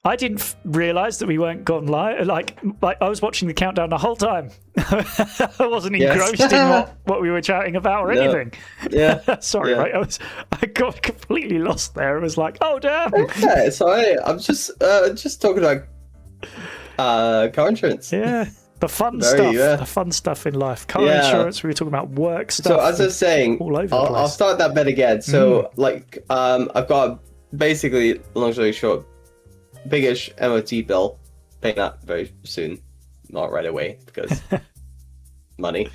I didn't realise that we weren't gone live. Like I was watching the countdown the whole time. I wasn't engrossed in what we were chatting about or anything. Yeah. Sorry, right? I got completely lost there. It was like, oh damn. Yeah, it's alright. I'm just talking about car insurance. Yeah. The fun stuff. The fun stuff in life. Car insurance, we were talking about work stuff. So as I was saying, all over the place. I'll start that bit again. So I've got basically, long story short, biggish MOT bill, paying that very soon, not right away because money.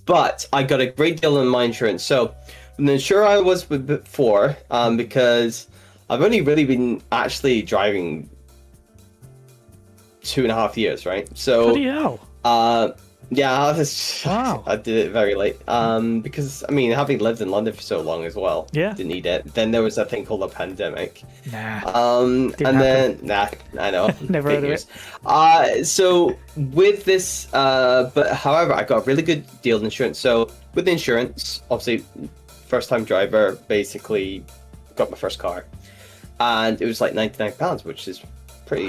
But I got a great deal on my insurance. So the insurer I was with before, because I've only really been actually driving 2.5 years, right? So bloody hell. Yeah, wow. I did it very late. Because I mean, having lived in London for so long as well, didn't need it. Then there was that thing called a pandemic. Nah. I know. Never heard of it. So with this, but however, I got a really good deal in insurance. So with the insurance, obviously, first time driver, basically got my first car, and it was like £99, which is pretty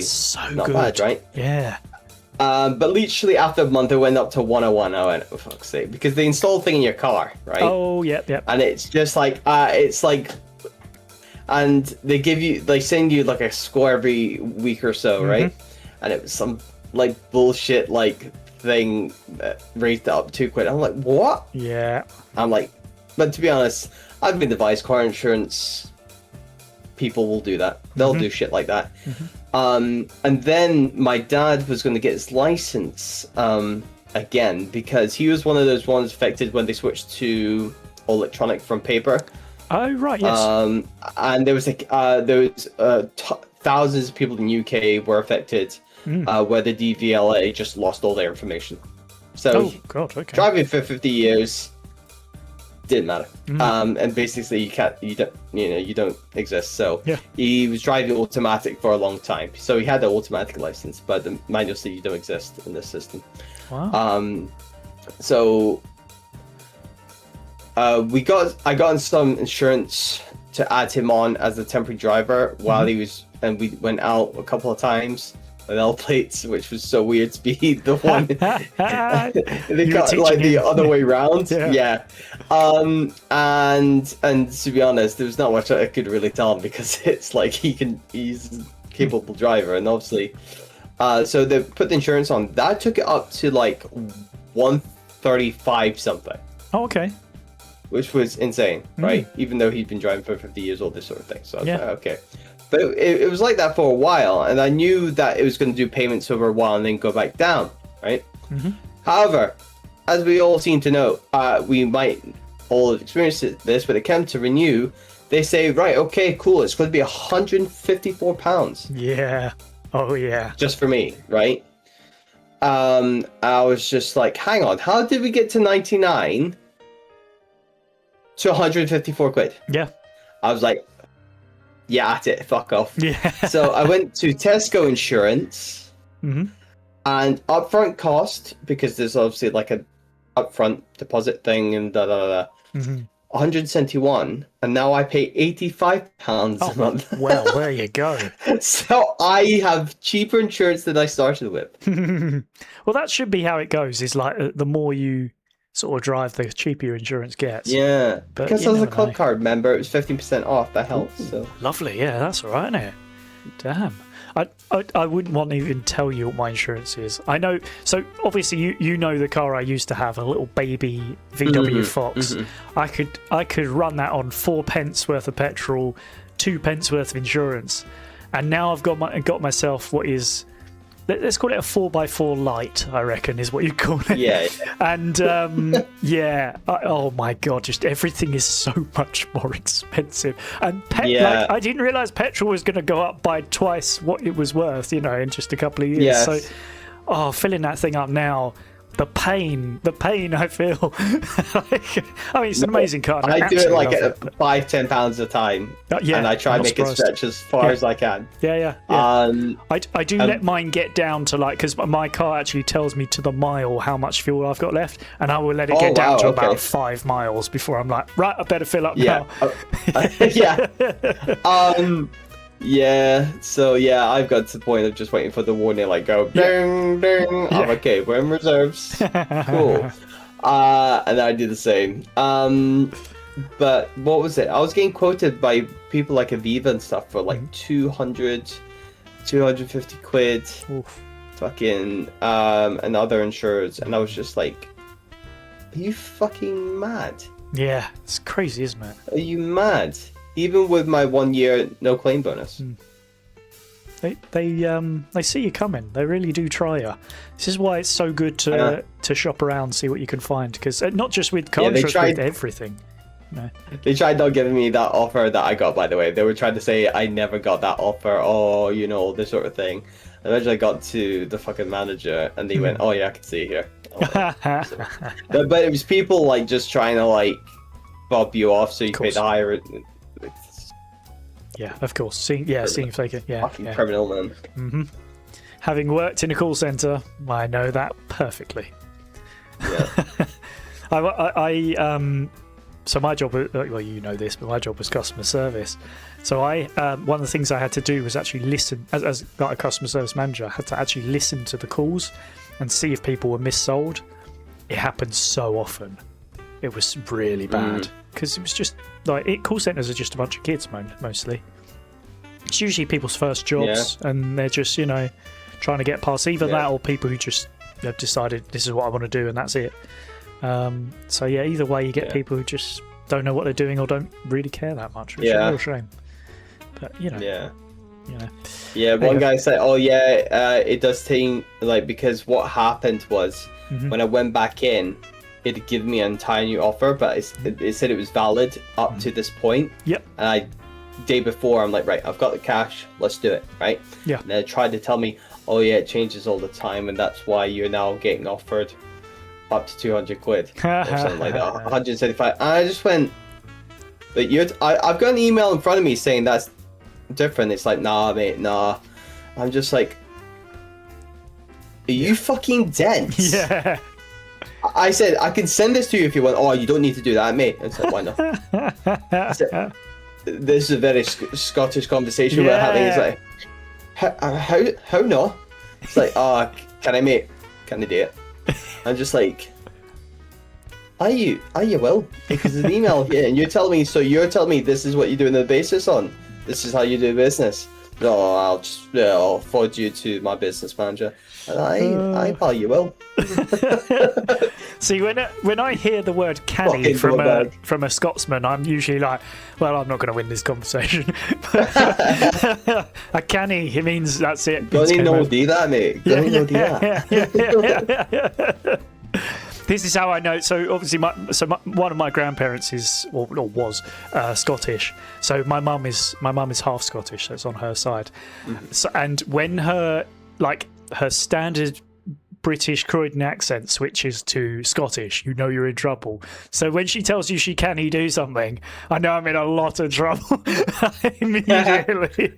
not good. Bad, right? Yeah. But literally after a month, it went up to 101. I went, for fuck's sake, because they install a thing in your car, right? Oh, yep. And it's just like, and they send you like a score every week or so, right? And it was some like bullshit like thing that raised it up £2. I'm like, what? Yeah. I'm like, but to be honest, I've been advised car insurance people will do that. They'll do shit like that. And then my dad was going to get his license again because he was one of those ones affected when they switched to electronic from paper. Oh right, yes. And there was thousands of people in the UK were affected where the DVLA just lost all their information. So driving for 50 years didn't matter. And basically you don't exist. So he was driving automatic for a long time. So he had the automatic license, but the manual said you don't exist in this system. Wow. So I got some insurance to add him on as a temporary driver while he was, and we went out a couple of times with L plates, which was so weird to be the one. They got like the other way around. And to be honest, there was not much I could really tell him because it's like he's a capable driver, and obviously, so they put the insurance on. That took it up to like 135 something. Oh, okay. Which was insane, right? Even though he'd been driving for 50 years, all this sort of thing. So I was like, okay. But it was like that for a while, and I knew that it was going to do payments over a while and then go back down, right? However, as we all seem to know, we might all have experienced this, when it came to renew, they say, right, okay, cool, it's going to be £154. Yeah. Oh, yeah. Just for me, right? I was just like, hang on, how did we get to 99 to 154 quid? Yeah. I was like, yeah, at it, fuck off. Yeah. So I went to Tesco Insurance, and upfront cost, because there's obviously like a upfront deposit thing and 171, and now I pay £85 a month. Well, there you go. So I have cheaper insurance than I started with. Well, that should be how it goes. Is like the more you sort of drive, the cheaper your insurance gets. Yeah, but because I was a club card member, it was 15% off. That helps. So lovely. Yeah, that's all right, isn't it? Damn. I wouldn't want to even tell you what my insurance is. I know. So obviously you know the car I used to have, a little baby VW Fox. I could run that on 4 pence worth of petrol, 2 pence worth of insurance, and now I've got myself what is, let's call it a 4x4 light, I reckon is what you call it. Yeah. And oh my god, just everything is so much more expensive. And like, I didn't realise petrol was going to go up by twice what it was worth, in just a couple of years. Yes. So, filling that thing up now, the pain I feel. I mean, it's an amazing car. I do it like at £5-10 a time, and I try and make it stretch as far as I can. Yeah. I do let mine get down to because my car actually tells me to the mile how much fuel I've got left, and I will let it get down to about 5 miles before I'm like, right, I better fill up now. Yeah, so yeah, I've got to the point of just waiting for the warning, like go ding ding. I'm okay, we're in reserves. Cool. And I do the same. But what was it? I was getting quoted by people like Aviva and stuff for like 200, 250 quid. Oof. Fucking and other insurers, and I was just like, are you fucking mad? Yeah, it's crazy, isn't it? Are you mad? Even with my 1 year no claim bonus. They see you coming. They really do try you. This is why it's so good to shop around, see what you can find, because not just with car insurance, with everything. No. They tried not giving me that offer that I got, by the way. They were trying to say I never got that offer, or, you know, this sort of thing. Eventually I got to the fucking manager, and they went, oh yeah, I can see it here. But it was people, like, just trying to, like, bob you off so you pay the higher... Yeah, of course. Seeing if they can... Yeah, fucking criminal, man. Mm-hmm. Having worked in a call centre, I know that perfectly. Yeah. So my job, well, you know this, but my job was customer service. So one of the things I had to do was actually listen, as like a customer service manager, I had to actually listen to the calls and see if people were missold. It happened so often. It was really bad because it was just like call centres are just a bunch of kids mostly. It's usually people's first jobs, and they're just trying to get past either that or people who just have decided this is what I want to do and that's it. So yeah, either way, you get people who just don't know what they're doing or don't really care that much, which is a real shame. But one guy said, "Oh yeah, it does seem like because what happened was when I went back in, it'd give me an entire new offer, but it said it was valid up to this point. Yep. And day before, I'm like, right, I've got the cash, let's do it, right? Yeah. And they tried to tell me, oh yeah, it changes all the time, and that's why you're now getting offered up to 200 quid or something like that, 175. And I just went, but I've got an email in front of me saying that's different. It's like, nah, mate, nah. I'm just like, are you fucking dense? Yeah. I said, I can send this to you if you want. Oh, you don't need to do that, mate. I said, why not? I said, this is a very Scottish conversation we're having. It's like, how no? It's like, oh, can I, mate? Can I do it? I'm just like, are you will? Because there's an email here, and you're telling me this is what you're doing the basis on. This is how you do business. No, I'll forward you to my business manager. And I pal you will. See, when I hear the word canny from a Scotsman, I'm usually like, well, I'm not going to win this conversation. A canny, it means that's it. Don't even know do that, mate. Don't even do that. This is how I know. So obviously, one of my grandparents is or was Scottish. So my mum is half Scottish. So it's on her side. So, and when her standard British Croydon accent switches to Scottish, you know you're in trouble. So when she tells you she can do something, I know I'm in a lot of trouble immediately.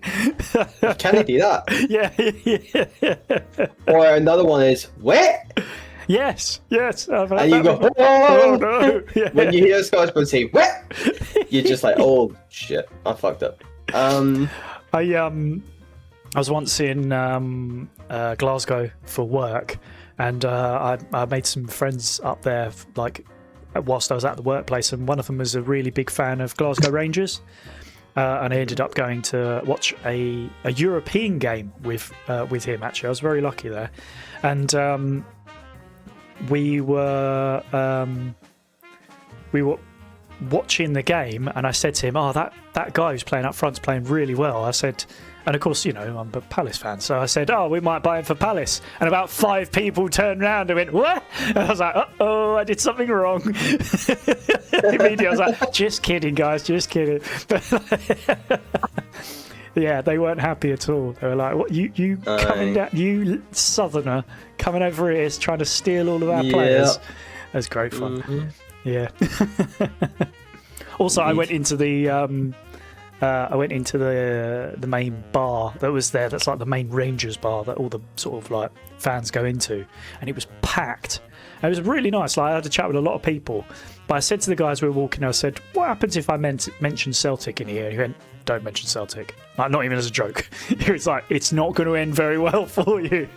Can he do that? Yeah. Or another one is wet. Yes. And you go, oh no. Yeah. When you hear a Scotsman say wet, you're just like, oh shit, I fucked up. I was once in Glasgow for work, and I made some friends up there, like whilst I was at the workplace, and one of them was a really big fan of Glasgow Rangers, and I ended up going to watch a European game with him. Actually, I was very lucky there, and we were watching the game, and I said to him, "Oh, that guy who's playing up front's playing really well." I said. And of course, I'm a Palace fan, so I said, "Oh, we might buy him for Palace." And about 5 people turned around and went, "What?" And I was like, "Uh-oh, I did something wrong." Immediately, I was like, "Just kidding, guys, just kidding." Yeah, they weren't happy at all. They were like, "What? You coming down? You Southerner coming over here is trying to steal all of our players?" That was great fun. Mm-hmm. Yeah. Also, I went into the. The main bar that was there. That's like the main Rangers bar that all the sort of like fans go into, and it was packed. And it was really nice. Like I had a chat with a lot of people. But I said to the guys we were walking, I said, "What happens if I mention Celtic in here?" And he went, don't mention Celtic. Like, not even as a joke. It's like, it's not going to end very well for you.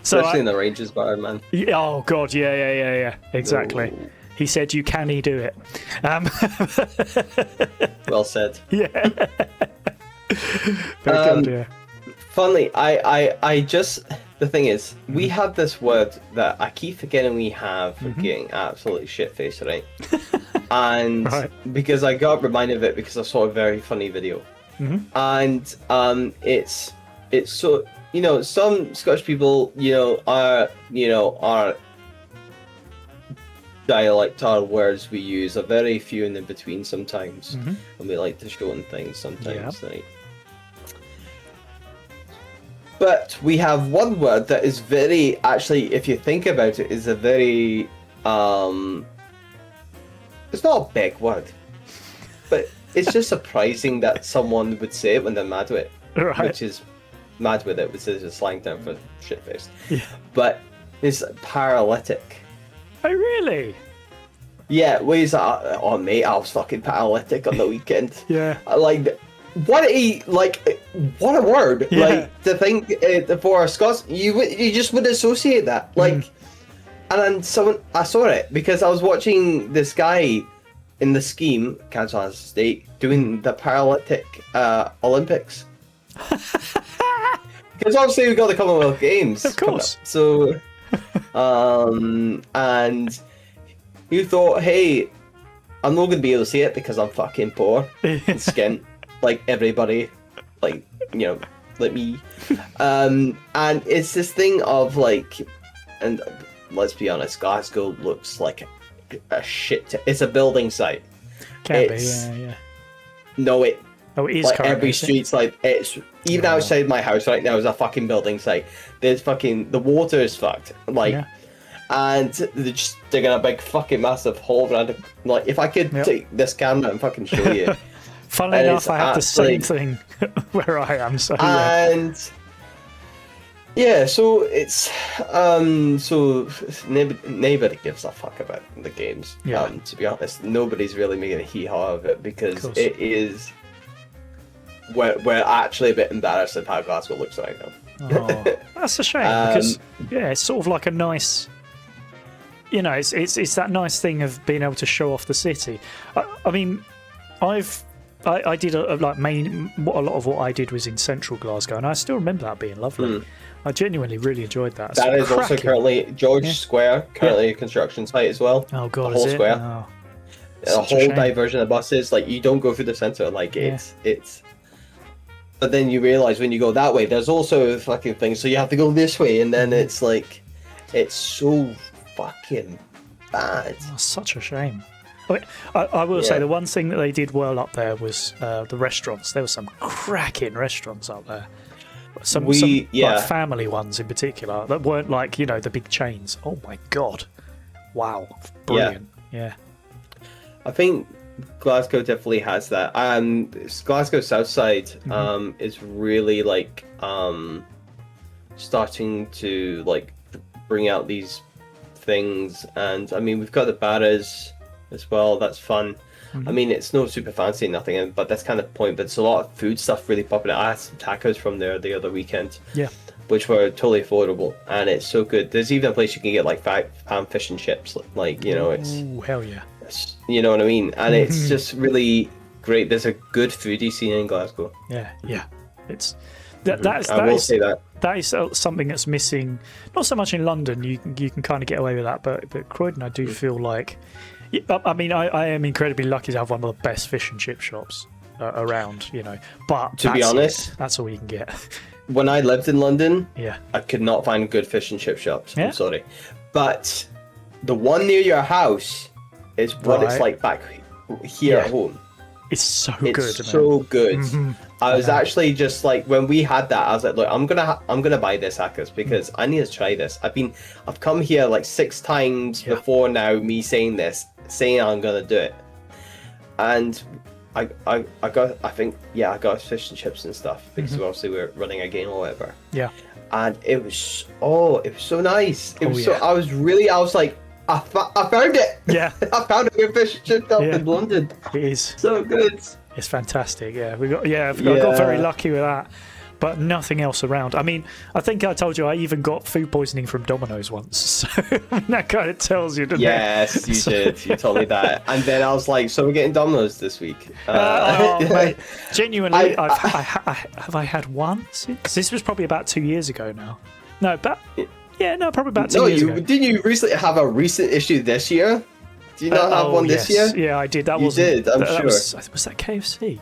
So especially in the Rangers bar, man. Oh god, yeah, exactly. No. He said, "You can do it." Well said. Yeah. Very good. Yeah. Funnily, I just, the thing is, we have this word that I keep forgetting we have for getting absolutely shit-faced, right? And because I got reminded of it because I saw a very funny video, and it's so, you know, some Scottish people, are dialectal words we use are very few and in between sometimes, and we like to shorten things sometimes, right? But we have one word that is very, actually, if you think about it, is a very, it's not a big word, but it's just surprising that someone would say it when they're mad with it, which is mad with it, which is a slang term for shit-faced. Yeah. But it's paralytic. Oh, really? Yeah, well, he's like, oh, mate, I was fucking paralytic on the weekend. Yeah. Like, what a word. Yeah. Like, to think for Scots, you just would associate that. Like, and then I saw it because I was watching this guy in the scheme, Kansas State, doing the Paralympic Olympics. Because obviously we got the Commonwealth Games. Of course. So, and you thought, hey, I'm not going to be able to see it because I'm fucking poor and skint, like everybody, like, like me. And it's this thing of like, and let's be honest, Glasgow looks like a shit. It's a building site. Can be, yeah. No, it. Oh, it is. Like every street's like, it's even outside my house right now is a fucking building site. There's the water is fucked. Like, and they're just digging a big fucking massive hole around it. Like, if I could take this camera and fucking show you. Funnily enough, I have the same thing where I am. So so it's so nobody gives a fuck about the games. Yeah. To be honest, nobody's really making a hee-haw of it because it is. We're actually a bit embarrassed of how Glasgow looks right now. Oh, that's a shame because it's sort of like a nice. It's that nice thing of being able to show off the city. I mean, I did a lot of what I did was in central Glasgow, and I still remember that being lovely. I genuinely really enjoyed that. That is also currently George Square, currently a construction site as well. Oh god, the whole square. Oh, a whole diversion of buses. Like, you don't go through the centre. Like, it's. But then you realise when you go that way, there's also fucking things. So you have to go this way, and then it's like, it's so fucking bad. Oh, such a shame. I will say the one thing that they did well up there was the restaurants. There were some cracking restaurants up there. Some like family ones in particular that weren't like the big chains. Oh my god! Wow, brilliant. Yeah. I think Glasgow definitely has that. Glasgow South Side is really like starting to like bring out these things, and I mean we've got the Barras as well. That's fun. I mean, it's no super fancy, nothing, but that's kind of the point. But it's a lot of food stuff really popular. I had some tacos from there the other weekend, which were totally affordable, and it's so good. There's even a place you can get like £5 fish and chips, like it's. Ooh, hell yeah! You know what I mean? And it's just really great. There's a good foodie scene in Glasgow. Yeah. It's I will say that. That is something that's missing. Not so much in London. You can kind of get away with that, but Croydon, I do feel like. I mean, I am incredibly lucky to have one of the best fish and chip shops around, But to be honest, that's all you can get. When I lived in London, I could not find good fish and chip shops. I'm sorry, but the one near your house is what it's like back here at home. It's so good. It's so good. I was actually just like, when we had that, I was like, look, I'm gonna buy this, Hackers, because I need to try this. I've come here like 6 times before now, me saying I'm gonna do it, and I got fish and chips and stuff because obviously we're running a game or whatever. Yeah, and it was so nice. I was like, I found it. Yeah, I found a good fish and chip shop in London. It is so good. It's fantastic. Yeah, I got very lucky with that, but nothing else around. I mean, I think I told you I even got food poisoning from Domino's once, so that kind of tells you, doesn't it? Yes, you did. You told me that, and then I was like, "So we're getting Domino's this week." Mate, genuinely, have I had one since? This was probably about 2 years ago now. No, but probably about 2 years ago. Didn't you recently have a recent issue this year? Do you not have one this year? Yeah, I did. I'm sure. Was that KFC?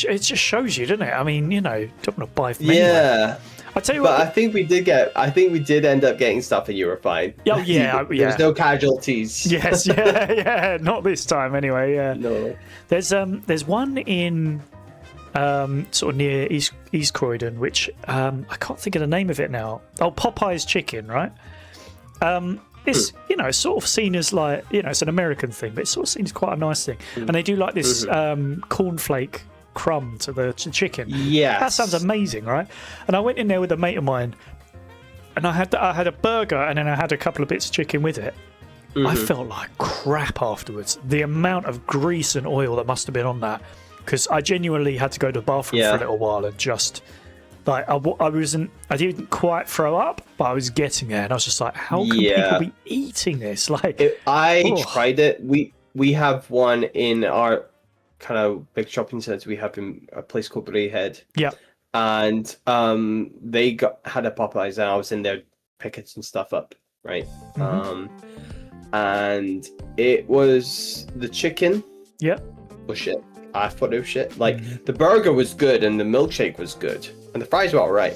It just shows you, doesn't it? I mean, don't want to buy from anyone. Yeah. I tell you what. But I think we did end up getting stuff and you were fine. Oh yeah, There was no casualties. Yes, yeah, not this time anyway. Yeah. No. There's one in sort of near East Croydon, which I can't think of the name of it now. Oh, Popeye's Chicken, right? It's sort of seen as like it's an American thing, but it's sort of seen as quite a nice thing. And they do like this cornflake crumb to the chicken. Yeah, that sounds amazing, right? And I went in there with a mate of mine, and I had a burger, and then I had a couple of bits of chicken with it. I felt like crap afterwards. The amount of grease and oil that must have been on that, because I genuinely had to go to the bathroom for a little while and just. Like I didn't quite throw up, but I was getting there, and I was just like, "How can people be eating this?" Like, I tried it. We have one in our kind of big shopping centre. We have in a place called Grayhead. Yeah, and they had a Popeyes, and I was in there picking some stuff up, right? And it was the chicken. Yeah, was shit. I thought it was shit. Like the burger was good, and the milkshake was good. And the fries were alright,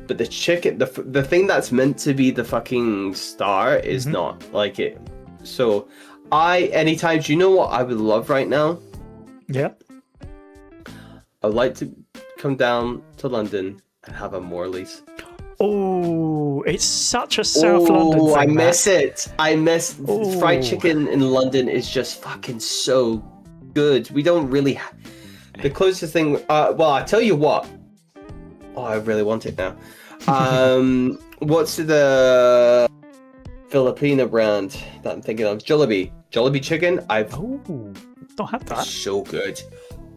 but the chicken, the thing that's meant to be the fucking star is not like it. So, anytime, do you know what I would love right now? Yeah, I'd like to come down to London and have a Morley's. Oh, it's such a South London thing. I miss it. I miss fried chicken in London is just fucking so good. We don't really. The closest thing. Well, I tell you what. Oh, I really want it now. What's the Filipino brand that I'm thinking of? Jollibee chicken. Don't have that. It's so good.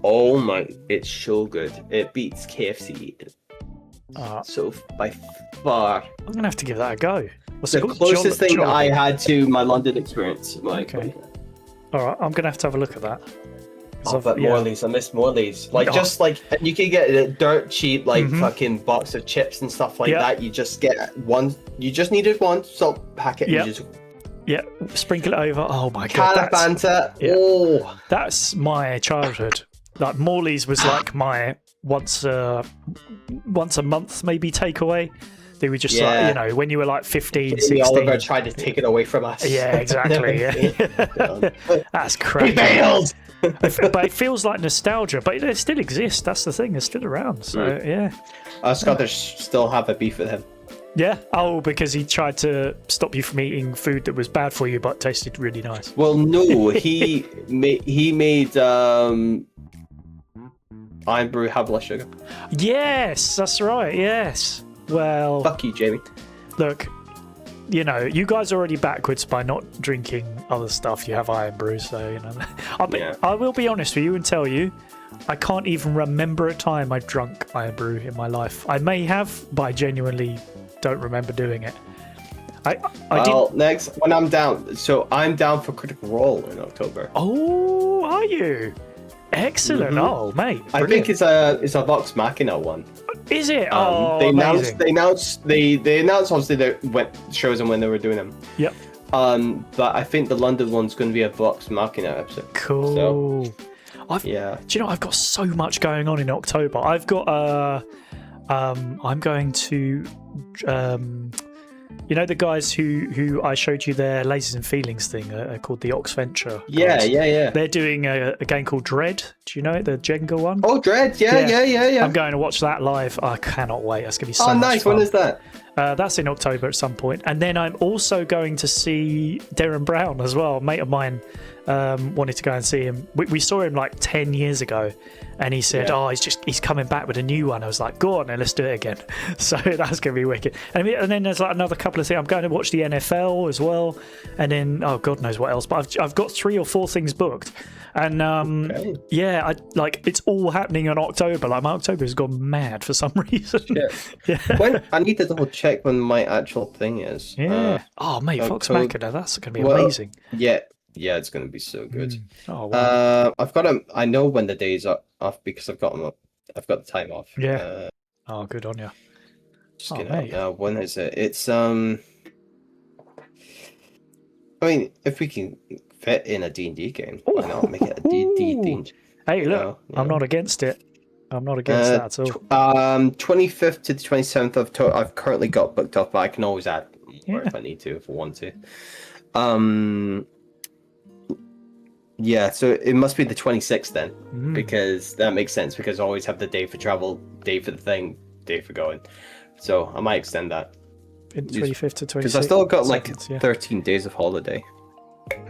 Oh my, it's so good. It beats KFC. So by far. I'm gonna have to give that a go. What's the closest thing I had to my London experience. Okay. All right, I'm gonna have to have a look at that. But Morley's, I miss Morley's. You can get a dirt cheap, fucking box of chips and stuff like that. You just get one. You just needed one salt packet. Yeah. Sprinkle it over. Oh my god. Fanta. Yeah. Oh, that's my childhood. Like Morley's was like my once a month maybe takeaway. They were just like, when you were like 15, 16. Oliver tried to take it away from us. Yeah, exactly. That's crazy. He failed. But it feels like nostalgia, but it still exists. That's the thing. It's still around. So yeah. Scottish still have a beef with him. Yeah. Oh, because he tried to stop you from eating food that was bad for you but tasted really nice. Well, no, he made Iron Brew have less sugar. Yes, that's right. Yes. Well. Fuck you, Jamie. Look. You guys are already backwards by not drinking other stuff. You have Iron Brew, so I will be honest with you and tell you, I can't even remember a time I've drunk Iron Brew in my life. I may have, but I genuinely don't remember doing it. Next when I'm down, so I'm down for Critical Role in October. Oh, are you? Excellent. Oh, mate. Brilliant. I think it's a Vox Machina one. Is it? They amazing. announced obviously the shows and when they were doing them. Yep. But I think the London one's going to be a Vox Machina episode. Cool. So, Do you know I've got so much going on in October. I've got I'm going to the guys who I showed you their Lasers and Feelings thing called the Oxventure. Yeah. They're doing a game called Dread. Do you know it? The Jenga one? Oh, Dread. Yeah. I'm going to watch that live. I cannot wait. That's going to be so much nice. fun. When is that? That's in October at some point. And then I'm also going to see Darren Brown as well. A mate of mine wanted to go and see him. We saw him like 10 years ago, and he said, he's coming back with a new one. I was like, go on then, let's do it again. So that's going to be wicked. And then there's like another couple of things. I'm going to watch the NFL as well. And then, God knows what else. But I've got 3 or 4 things booked. And it's all happening in October. Like, my October has gone mad for some reason. Yeah. I need to double check when my actual thing is. Yeah. Mate, Fox Macada, that's going to be amazing. Yeah, it's going to be so good. Oh wow. I know when the days are off because I've got the time off. Yeah. Good on you. Just get out now. When is it? It's I mean, if we can fit in a D&D game, why not make it a D&D themed? Hey, look, I'm not against it. I'm not against that at all. 25th to the 27th I've currently got booked off, but I can always add more if I need to, if I want to. Yeah, so it must be the 26th then, because that makes sense, because I always have the day for travel, day for the thing, day for going. So I might extend that. 25th to 26th. Because I still got like 13 days of holiday.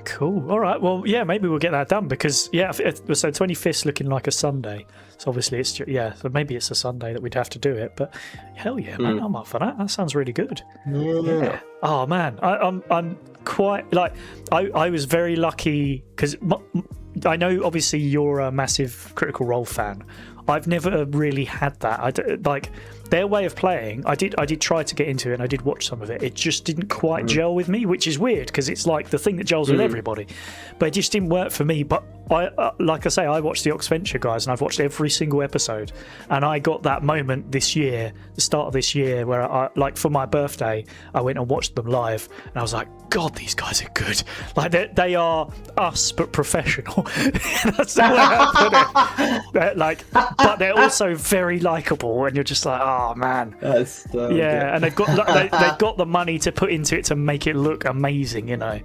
Cool. All right. Well, yeah, maybe we'll get that done because, so 25th's looking like a Sunday. So obviously it's, so maybe it's a Sunday that we'd have to do it. But hell yeah, man, I'm up for that. That sounds really good. Yeah. Oh, man. I'm quite, like, I was very lucky because I know obviously you're a massive Critical Role fan. I've never really had that. Like, their way of playing, I did try to get into it, and I did watch some of it. It just didn't quite gel with me, which is weird because it's like the thing that gels with everybody. But it just didn't work for me. But like I say, I watched the Oxventure guys, and I've watched every single episode. And I got that moment this year, the start of this year, where I, like, for my birthday, I went and watched them live, and I was like, God, these guys are good. Like, they are us, but professional. That's the way I put it. But they're also very likable, and you're just like, oh man, that's so good. And they've got got the money to put into it to make it look amazing. You know,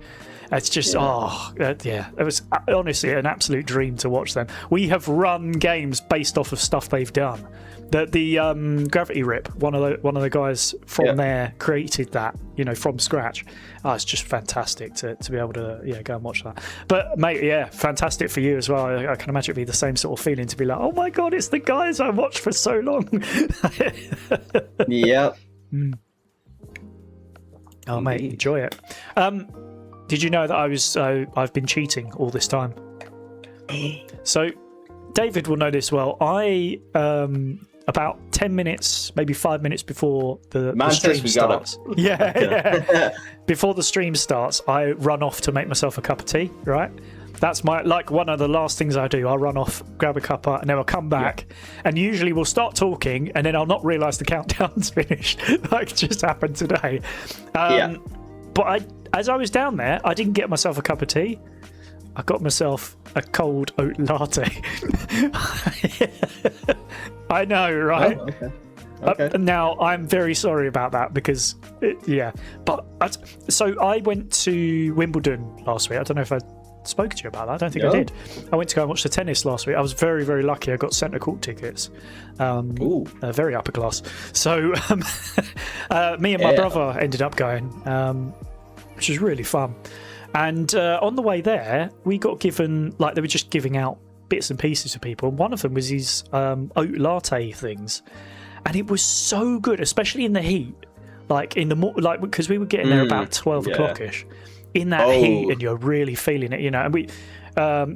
it's just it was honestly an absolute dream to watch them. We have run games based off of stuff they've done. The Gravity Rip, one of the guys from there created that, from scratch. It's just fantastic to be able to go and watch that. But mate, fantastic for you as well. I can imagine it'd be the same sort of feeling to be like, oh my god, it's the guys I watched for so long. Yeah. Oh mate, enjoy it. Did you know that I've been cheating all this time? So David will know this well. I about 10 minutes, maybe 5 minutes before the stream starts. Before the stream starts, I run off to make myself a cup of tea, right? That's one of the last things I do. I'll run off, grab a cuppa, and then I'll come back. And usually we'll start talking, and then I'll not realise the countdown's finished, like just happened today. But as I was down there, I didn't get myself a cup of tea. I got myself a cold oat latte. I know, right? Oh, okay. Now, I'm very sorry about that because, so I went to Wimbledon last week. I don't know if I spoke to you about that. I don't think I did. I went to go and watch the tennis last week. I was very, very lucky. I got centre court tickets. Very upper class. So me and my brother ended up going, which was really fun. And on the way there, we got given, like, they were just giving out bits and pieces to people. And one of them was these oat latte things. And it was so good, especially in the heat. Like, because we were getting there about 12 o'clock-ish. In that heat, and you're really feeling it, And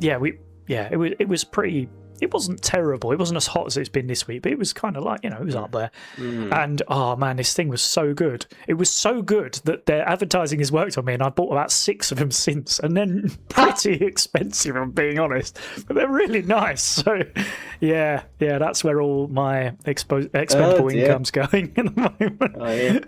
it was pretty. It wasn't terrible. It wasn't as hot as it's been this week, but it was kind of like, it was up there. And, oh, man, this thing was so good. It was so good that their advertising has worked on me, and I bought about 6 of them since, and then pretty expensive, I'm being honest. But they're really nice. So, that's where all my expendable income's going at the moment. Oh, yeah.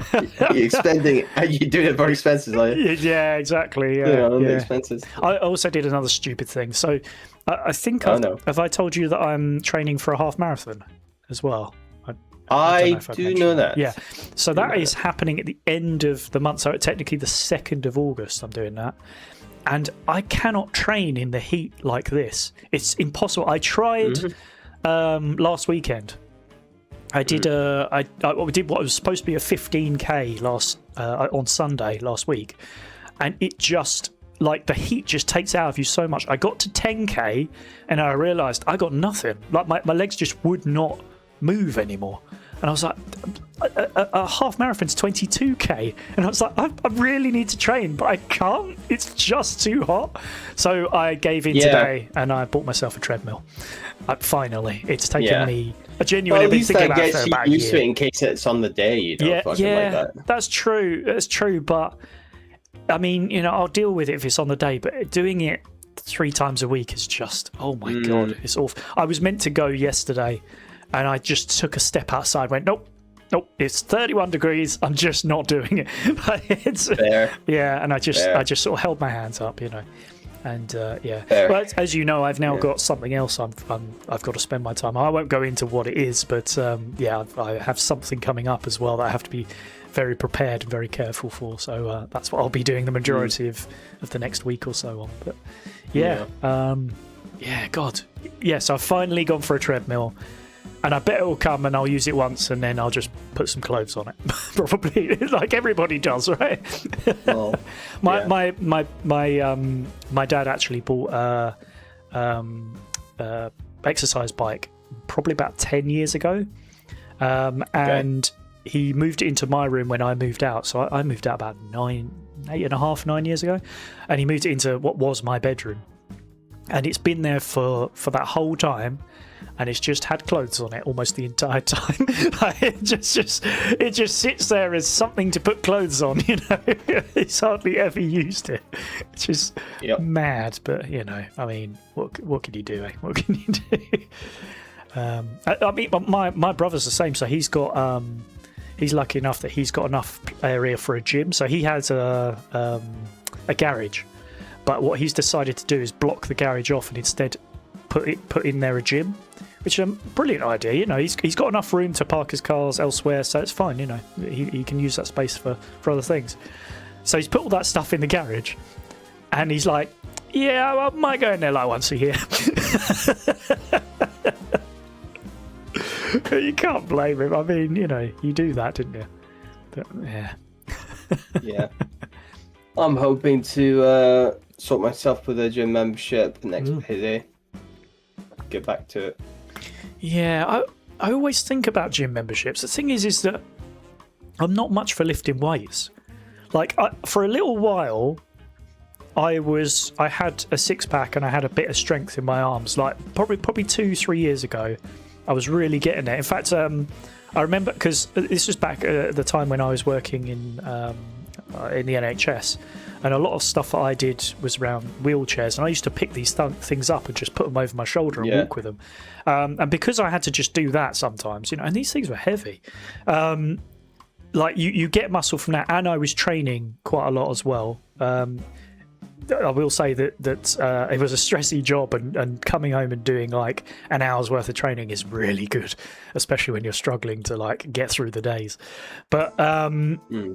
You're expending, you're doing it for expenses, are you? Yeah, exactly. Expenses. I also did another stupid thing. So, I think have I told you that I'm training for a half marathon as well? I do know that. Yeah. So that is happening at the end of the month. So technically the 2nd of August I'm doing that. And I cannot train in the heat like this. It's impossible. I tried last weekend. I did I did what was supposed to be a 15k on Sunday last week, and it just like the heat just takes out of you so much. I got to 10k and I realised I got nothing. Like my legs just would not move anymore. And I was like, a half marathon's 22k, and I was like, I really need to train, but I can't. It's just too hot. So I gave in today, and I bought myself a treadmill. Finally, it's taken me a genuine been thinking about it for about a year. Used to it in case it's on the day, you know, like that. That's true. That's true. But I mean, you know, I'll deal with it if it's on the day. But doing it 3 times a week is just, oh my god, it's awful. I was meant to go yesterday. And I just took a step outside, went, nope, it's 31 degrees. I'm just not doing it. It's, fair. Yeah, and I just sort of held my hands up, you know. And fair. But as you know, I've now got something else I've got to spend my time on. I won't go into what it is, but I have something coming up as well that I have to be very prepared and very careful for. So that's what I'll be doing the majority of the next week or so on. But God. Yes, I've finally gone for a treadmill. And I bet it will come, and I'll use it once, and then I'll just put some clothes on it, probably, like everybody does, right? Well, my dad actually bought a exercise bike probably about 10 years ago, and he moved it into my room when I moved out. So I moved out about 9 years ago, and he moved it into what was my bedroom, and it's been there for that whole time. And it's just had clothes on it almost the entire time. It just sits there as something to put clothes on, you know. It's hardly ever used it. It's just mad, but you know, I mean, what can you do? What can you do? I mean, my brother's the same. So he's got he's lucky enough that he's got enough area for a gym. So he has a garage, but what he's decided to do is block the garage off and instead put in there a gym, which is a brilliant idea. You know, he's got enough room to park his cars elsewhere, so it's fine. You know, he can use that space for other things. So he's put all that stuff in the garage, and he's like, "Yeah, I might go in there like once a year." You can't blame him. I mean, you know, you do that, didn't you? But, yeah. I'm hoping to sort myself with a gym membership next payday. Get back to it. Yeah, I always think about gym memberships. The thing is that I'm not much for lifting weights. Like for a little while, I had a 6-pack and I had a bit of strength in my arms. Like probably 2-3 years ago, I was really getting there. In fact, I remember because this was back at the time when I was working in the NHS. And a lot of stuff that I did was around wheelchairs, and I used to pick these things up and just put them over my shoulder and walk with them. And because I had to just do that sometimes, you know, and these things were heavy. Like you get muscle from that, and I was training quite a lot as well. I will say that it was a stressy job, and coming home and doing like an hour's worth of training is really good, especially when you're struggling to like get through the days. But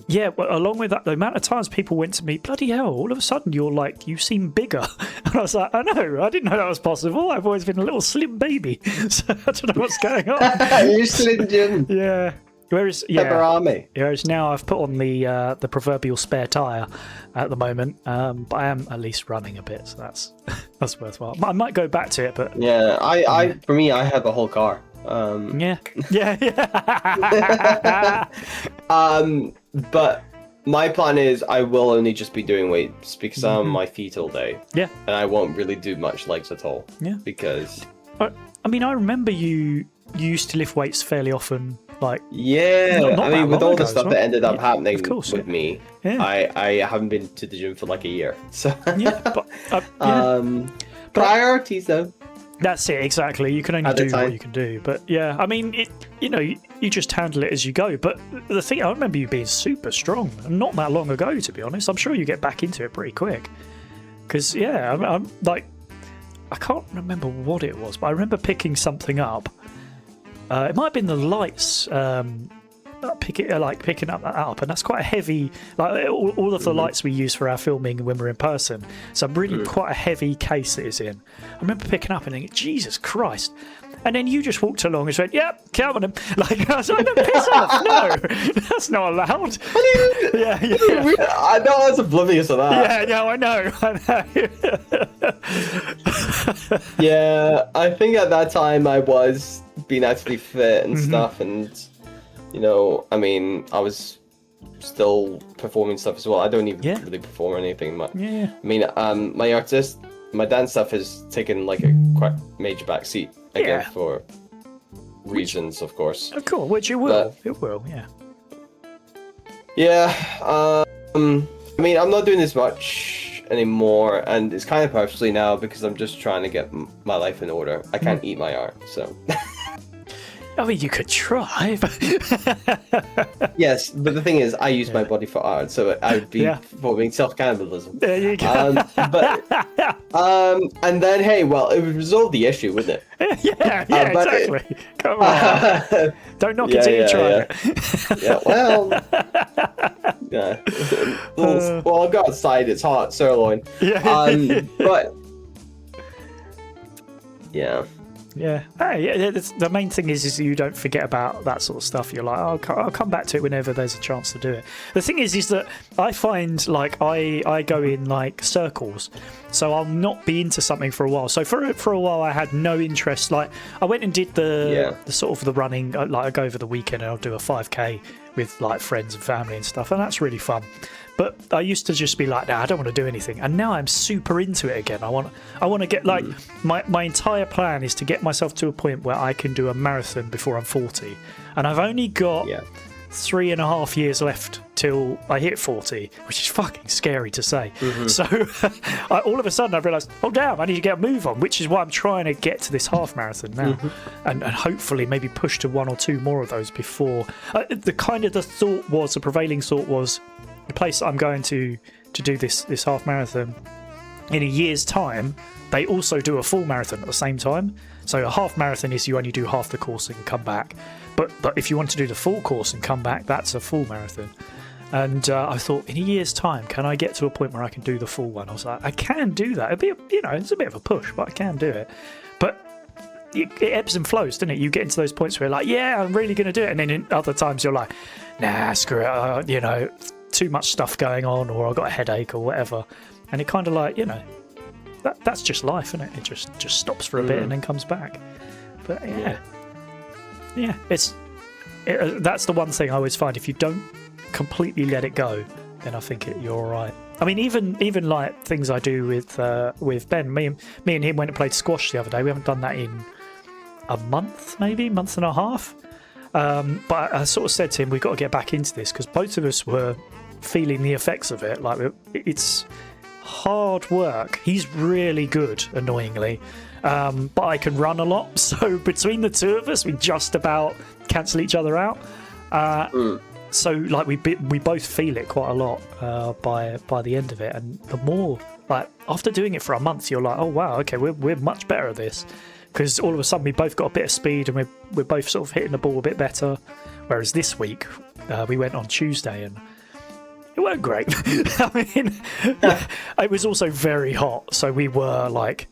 yeah, well, along with that, the amount of times people went to me, bloody hell, all of a sudden you seem bigger. And I was like, I know, I didn't know that was possible. I've always been a little slim baby, so I don't know what's going on. You slim Jim. Yeah. Whereas now I've put on the proverbial spare tyre at the moment, but I am at least running a bit, so that's worthwhile. I might go back to it, but for me, I have a whole car. But my plan is I will only just be doing weights because I'm on my feet all day. Yeah, and I won't really do much legs at all. Yeah, because I mean, I remember you used to lift weights fairly often. Like, not I mean, with all the stuff that ended up happening with me, yeah. I haven't been to the gym for like a year. So priorities though. That's it, exactly. You can only do what you can do. But yeah, I mean, you just handle it as you go. But the thing, I remember you being super strong, not that long ago, to be honest. I'm sure you get back into it pretty quick. Because I'm like, I can't remember what it was, but I remember picking something up. It might have been the lights, picking up that up, and that's quite a heavy. Like all of the lights we use for our filming when we're in person, so really quite a heavy case it is in. I remember picking up and thinking, Jesus Christ! And then you just walked along and went, "Yep, come on him." Like I was like, "No, piss off! No, that's not allowed." Yeah. I know I was oblivious of that. Yeah, I know. Yeah, I think at that time I was being actually fit and stuff, and I mean, I was still performing stuff as well. I don't even really perform anything much. Yeah. I mean, my dance stuff has taken like a quite major backseat again for reasons, of course. Of course, which it will. It will, yeah. Yeah. I mean, I'm not doing this much anymore, and it's kind of purposely now because I'm just trying to get my life in order. I can't eat my art, so. I mean, you could try. Yes, but the thing is, I use my body for art, so I would be performing self-cannibalism. There you go. And then, hey, well, it would resolve the issue, wouldn't it? Yeah, exactly. Come on. Don't knock it till you try it. Yeah, well, yeah. Well, I'll go outside. It's hot, sirloin. Yeah. But yeah. Yeah. Hey, the main thing is you don't forget about that sort of stuff. You're like, oh, I'll come back to it whenever there's a chance to do it. The thing is that I find like I go in like circles, so I'll not be into something for a while. So for a while I had no interest. Like I went and did the sort of the running. Like I go over the weekend and I'll do a 5K with like friends and family and stuff, and that's really fun. But I used to just be like, nah, I don't want to do anything. And now I'm super into it again. I want to get like my entire plan is to get myself to a point where I can do a marathon before I'm 40. And I've only got 3.5 years left till I hit 40, which is fucking scary to say. So all of a sudden I've realised, oh damn, I need to get a move on, which is why I'm trying to get to this half marathon now, and hopefully maybe push to 1 or 2 more of those before. The prevailing thought was, the place I'm going to do this half marathon in a year's time, they also do a full marathon at the same time. So a half marathon is you only do half the course and come back, but if you want to do the full course and come back, that's a full marathon. And I thought, in a year's time, can I get to a point where I can do the full one? I was like, I can do that. It'd be it's a bit of a push, but I can do it. But it ebbs and flows, doesn't it? You get into those points where you're like, yeah, I'm really going to do it, and then in other times you're like, nah, screw it, too much stuff going on, or I've got a headache or whatever, and it kind of like that's just life, isn't it? It just stops for a bit and then comes back. But that's the one thing I always find, if you don't completely let it go, then I think you're all right. I mean, even like things I do with Ben, me and him went and played squash the other day. We haven't done that in a month, maybe month and a half. But I sort of said to him, we've got to get back into this, because both of us were feeling the effects of it. Like, it's hard work. He's really good, annoyingly, but I can run a lot, so between the two of us we just about cancel each other out. So like we both feel it quite a lot by the end of it, and the more, like, after doing it for a month, you're like, oh wow, okay, we're much better at this, because all of a sudden we both got a bit of speed and we're both sort of hitting the ball a bit better. Whereas this week we went on Tuesday and it weren't great. I mean, it was also very hot, so we were like,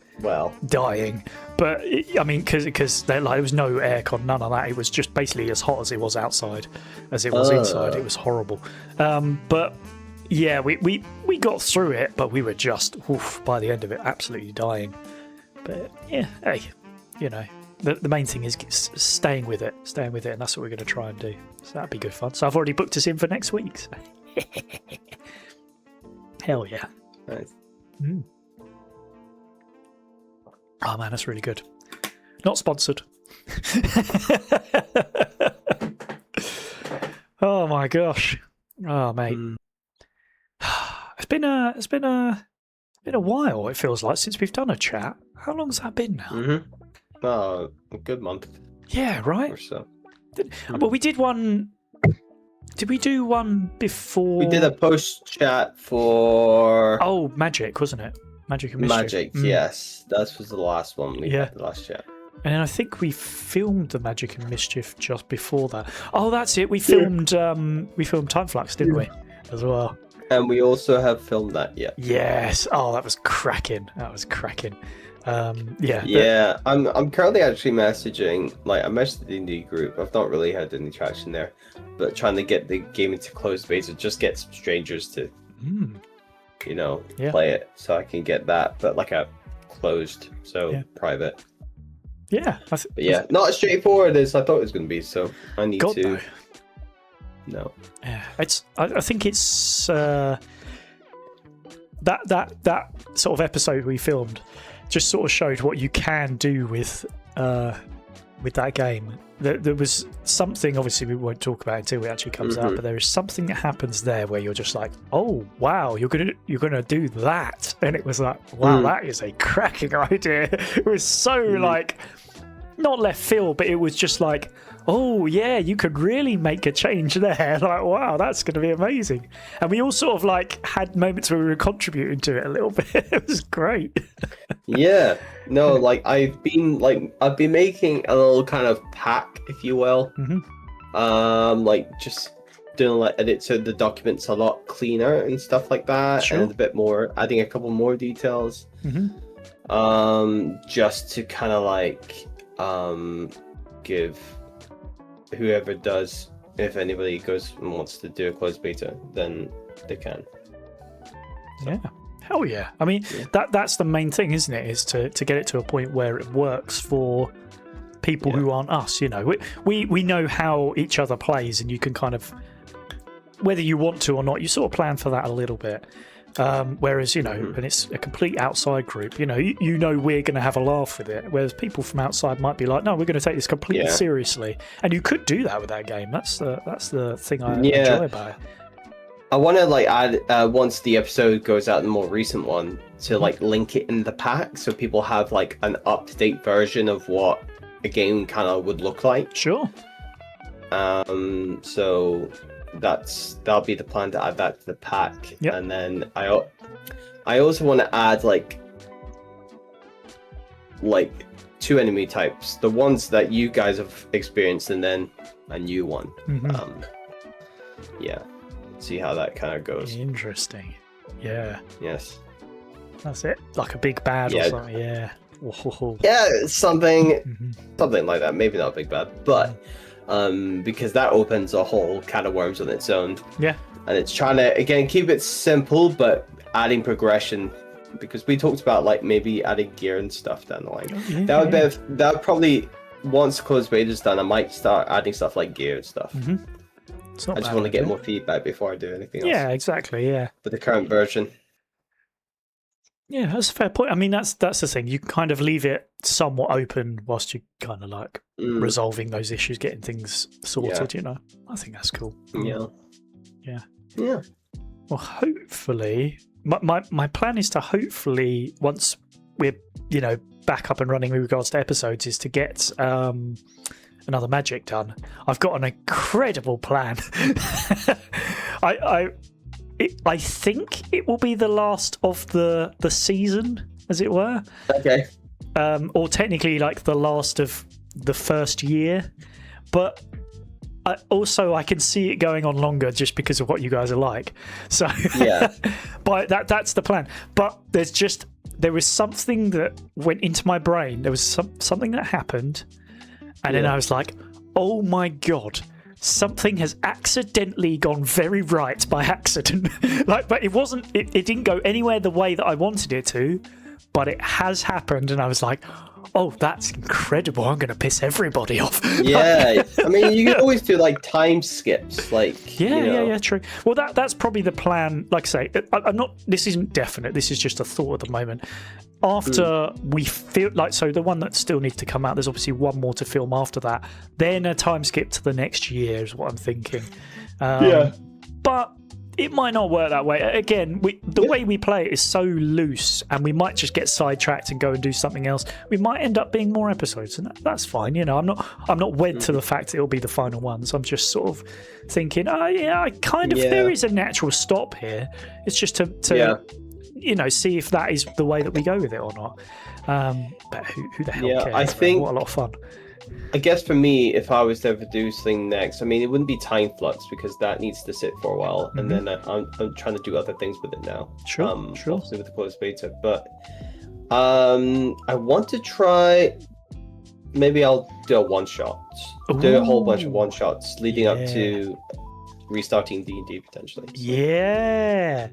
dying. But I mean, because there was no aircon, none of that. It was just basically as hot as it was outside as it was inside. It was horrible. But yeah, we got through it, but we were just by the end of it absolutely dying. But yeah, hey, the main thing is staying with it, and that's what we're going to try and do. So that'd be good fun. So I've already booked us in for next week. So. Hell yeah. Nice. Oh man, that's really good. Not sponsored. Oh my gosh. Oh mate. It's been a while, it feels like, since we've done a chat. How long's that been now? Oh, a good month. Yeah, right. Or so. Well, we did one. Did we do one before? We did a post chat for. Oh, Magic, wasn't it? Magic and Mischief. Magic, yes. That was the last one we had, the last chat. And then I think we filmed the Magic and Mischief just before that. Oh, that's it. We filmed Time Flux, didn't we? As well. And we also have filmed that, yeah. Yes. Oh, that was cracking. Yeah, I'm currently actually messaging, like, I messaged the D&D group. I've not really had any traction there, but trying to get the game into closed beta, just get some strangers to, play it, so I can get that, but like a closed, private. Yeah. But yeah, not as straightforward as I thought it was going to be, so I need to. No. Yeah, I think it's that sort of episode we filmed just sort of showed what you can do with that game. There was something, obviously we won't talk about it until it actually comes out, but there is something that happens there where you're just like, oh wow, you're gonna do that, and it was like, wow, that is a cracking idea. It was so like not left field, but it was just like, oh yeah, you could really make a change there. Like, wow, that's going to be amazing. And we all sort of like had moments where we were contributing to it a little bit. It was great. Yeah, no, like I've been making a little kind of pack, if you will. Like just doing like edits so the document's a lot cleaner and stuff like that, and a bit more, adding a couple more details. Just to kind of like give whoever does, if anybody goes and wants to do a closed beta, then they can. So. Yeah, hell yeah. I mean, that's the main thing, isn't it? Is to get it to a point where it works for people who aren't us. You know, we know how each other plays, and you can kind of, whether you want to or not, you sort of plan for that a little bit. Whereas, you know, and it's a complete outside group, you know we're going to have a laugh with it, whereas people from outside might be like, no, we're going to take this completely seriously. And you could do that with that game. That's the thing I enjoy about it. I want to like add, once the episode goes out, the more recent one, to like link it in the pack so people have like an up-to-date version of what a game kind of would look like. Sure. So that'll be the plan, to add that to the pack. And then I also want to add like 2 enemy types, the ones that you guys have experienced, and then a new one. See how that kind of goes. Interesting. Yes, that's it, like a big bad or something. Something like that. Maybe not a big bad, but because that opens a whole can of worms on its own. And it's trying to, again, keep it simple, but adding progression, because we talked about like maybe adding gear and stuff down the line. That would probably, once closed beta is done, I might start adding stuff like gear and stuff. I just want to get more feedback before I do anything else. Yeah, exactly. Yeah, with the current version. Yeah, that's a fair point. I mean, that's the thing. You kind of leave it somewhat open whilst you kind of like resolving those issues, getting things sorted. You know, I think that's cool. Yeah. Well, hopefully, my plan is to hopefully, once we're back up and running with regards to episodes, is to get another magic done. I've got an incredible plan. I think it will be the last of the season, as it were. Okay. Or technically, like the last of the first year. But I can see it going on longer just because of what you guys are like. So yeah. But that's the plan. But there was something that went into my brain. There was something that happened, and then I was like, oh my god. Something has accidentally gone very right by accident. But it wasn't. It didn't go anywhere the way that I wanted it to, but it has happened, and I was like, "Oh, that's incredible! I'm going to piss everybody off." Yeah, I mean, you can always do like time skips, like yeah, true. Well, that's probably the plan. Like I say, I'm not. This isn't definite. This is just a thought at the moment. After we feel like, so the one that still needs to come out, there's obviously one more to film after that. Then a time skip to the next year is what I'm thinking. But it might not work that way. Again, the way we play it is so loose, and we might just get sidetracked and go and do something else. We might end up being more episodes, and that's fine. I'm not wed to the fact it'll be the final ones. I'm just sort of thinking, I kind of there is a natural stop here. It's just to see if that is the way that we go with it or not. But who the hell cares? I think what a lot of fun. I guess for me, if I was to ever do something next, I mean, it wouldn't be Time Flux because that needs to sit for a while, and then I'm trying to do other things with it now. Sure. Obviously with the closed beta, but I want to try. Maybe I'll do a one shot. Do a whole bunch of one shots leading up to restarting D&D potentially. So. Yeah.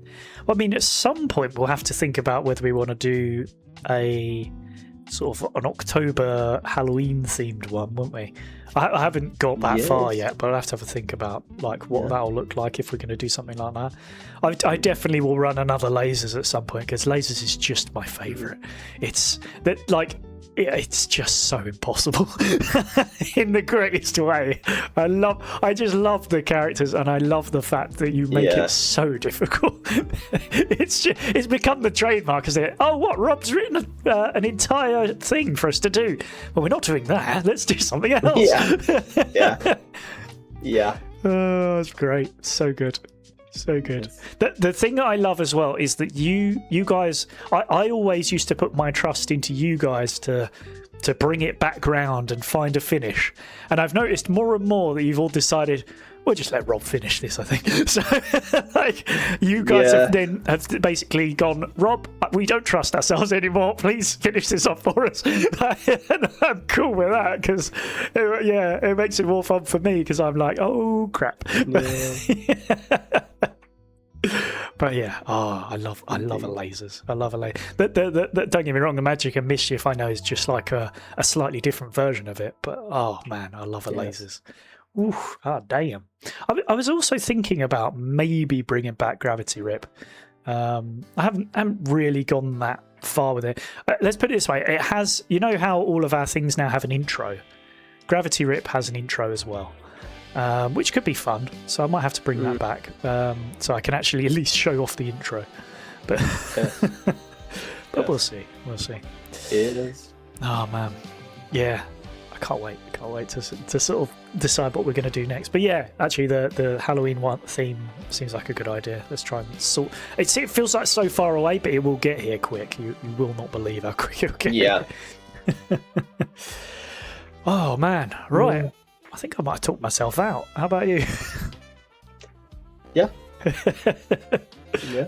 Well, I mean, at some point we'll have to think about whether we want to do a sort of an October Halloween themed one, won't we? I haven't got that far yet, but I'll have to have a think about like what that'll look like if we're going to do something like that. I definitely will run another lasers at some point because lasers is just my favourite. It's that like. It's just so impossible in the greatest way. I just love the characters, and I love the fact that you make it so difficult. It's become the trademark, isn't it? Oh, what? Rob's written an entire thing for us to do. Well, we're not doing that. Let's do something else. Yeah. Oh, it's great. So good. So good. The thing that I love as well is that you guys, I always used to put my trust into you guys to bring it back round and find a finish. And I've noticed more and more that you've all decided, we'll just let Rob finish this, I think. So like you guys have basically gone, Rob, we don't trust ourselves anymore. Please finish this off for us. And I'm cool with that because it makes it more fun for me because I'm like, oh crap. But yeah, I love a lasers. I love a laser. Don't get me wrong, the Magic and Mischief I know is just like a slightly different version of it. But oh man, I love a lasers. Oof, damn. I was also thinking about maybe bringing back Gravity Rip. I haven't really gone that far with it. Let's put it this way: it has. You know how all of our things now have an intro. Gravity Rip has an intro as well. Which could be fun, so I might have to bring that back, so I can actually at least show off the intro. But we'll see. It is. Oh man, yeah, I can't wait to sort of decide what we're going to do next. But yeah, actually, the Halloween one theme seems like a good idea. Let's try and sort. It feels like so far away, but it will get here quick. You will not believe how quick it'll get. Yeah. Oh man, right. I think I might have talked myself out. How about you? Yeah.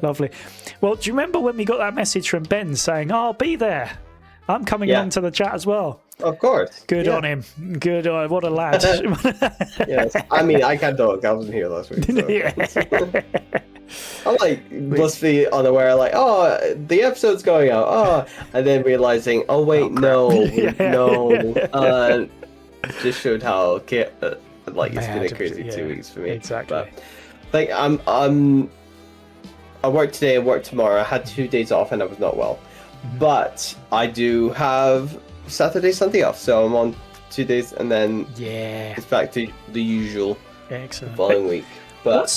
Lovely. Well, do you remember when we got that message from Ben saying, I'll be there. I'm coming along to the chat as well. Of course. Good on him. Good on. What a lad. Yes. I mean, I can't talk. I wasn't here last week. So. I'm like blissfully unaware, like, oh, the episode's going out. Oh, and then realizing, oh wait, no. Just showed how it's been a crazy 2 weeks for me. Exactly. But, like I worked today, I worked tomorrow. I had 2 days off and I was not well. But I do have Saturday, Sunday off, so I'm on 2 days and then it's back to the usual following week. But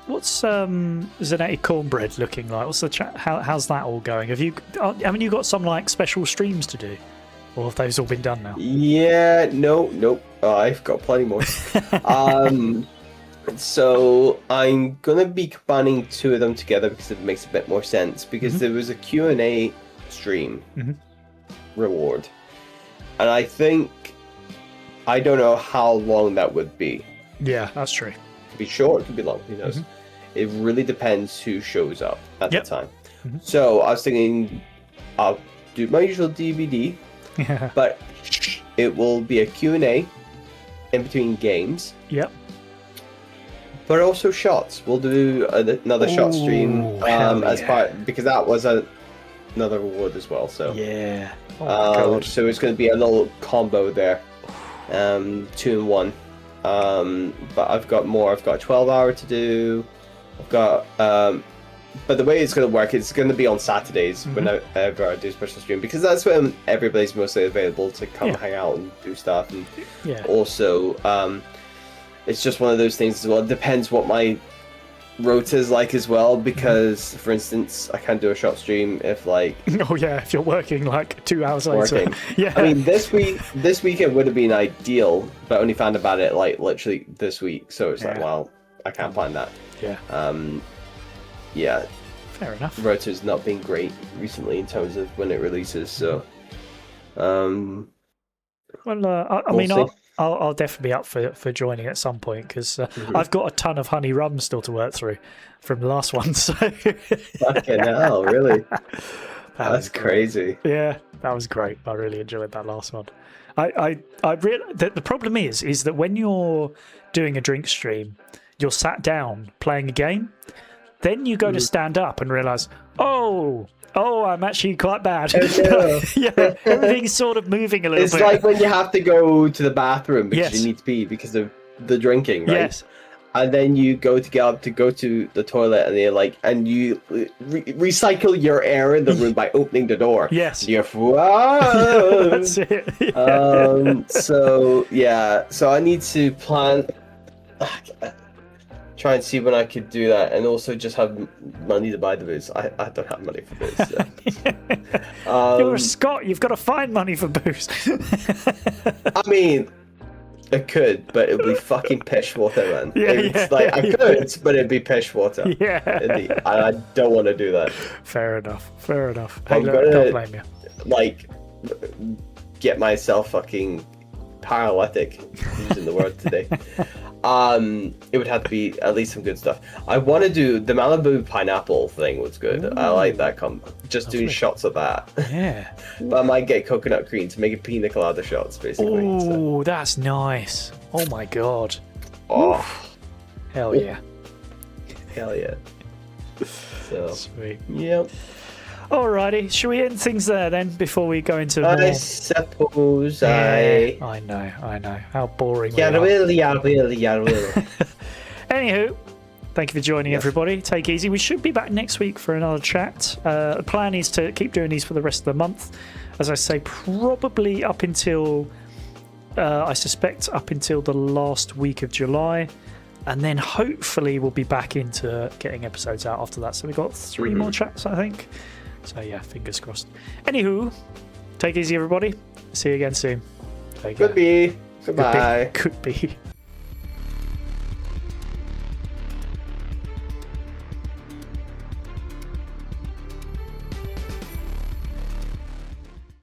what's Zanetti Cornbread looking like? What's the chat? How's that all going? Haven't you got some like special streams to do? Or have those all been done now? Yeah, nope. I've got plenty more. So I'm gonna be combining 2 of them together because it makes a bit more sense. Because there was a Q&A stream reward, and I don't know how long that would be. Yeah, that's true. It could be short, it could be long. Who knows? It really depends who shows up at the time. So I was thinking, I'll do my usual DVD. But it will be a Q&A in between games. Yep. But also shots. We'll do another shot stream as part, because that was another reward as well. So yeah. So it's going to be a little combo there, 2 in 1. But I've got more. I've got a 12-hour to do. I've got. But the way it's going to work, it's going to be on Saturdays whenever I do special stream, because that's when everybody's mostly available to come hang out and do stuff. And also, it's just one of those things as well. It depends what my rota's like as well, because, for instance, I can't do a shot stream if if you're working like 2 hours later. I mean, this weekend would have been ideal, but I only found about it like literally this week. So it's like, well, I can't plan that. Yeah. Fair enough. Rotor's not been great recently in terms of when it releases, so. Well, I mean, I'll definitely be up for joining at some point because I've got a ton of honey rum still to work through from the last one. So. Fucking hell, really? That's crazy. Yeah, that was great. I really enjoyed that last one. The problem is that when you're doing a drink stream, you're sat down playing a game, then you go to stand up and realize, oh, I'm actually quite bad. Yeah, everything's sort of moving a little bit. It's like when you have to go to the bathroom because you need to pee because of the drinking, right? Yes. And then you go to get up to go to the toilet, and you're like, and you recycle your air in the room by opening the door. Yes. You're whoa. That's it. Yeah. So I need to plan. Try and see when I could do that, and also just have money to buy the booze. I don't have money for booze. So. You're a Scot. You've got to find money for booze. I mean, I could, but it'd be fucking pish water, man. I could, but it'd be pish water. Yeah. I don't want to do that. Fair enough. I'm gonna, don't blame you. Like, get myself fucking paralytic, using the word today. It would have to be at least some good stuff. I want to do the Malibu pineapple thing. Was good. Ooh. I like that. Just doing shots of that. Yeah. But I might get coconut cream to make a pina colada shots, basically. Oh, so. That's nice. Oh my god. Oh. Hell yeah. Hell yeah. So. Sweet. Yep. Alrighty, should we end things there then before we go into more? I suppose I know. How boring we are. Yeah, will. Anywho, thank you for joining, everybody. Take it easy. We should be back next week for another chat. The plan is to keep doing these for the rest of the month. As I say, probably up until, I suspect, up until the last week of July. And then hopefully we'll be back into getting episodes out after that. So we've got 3 more chats, I think. So yeah, fingers crossed. Anywho, take it easy, everybody. See you again soon. Could be. Goodbye. Could be.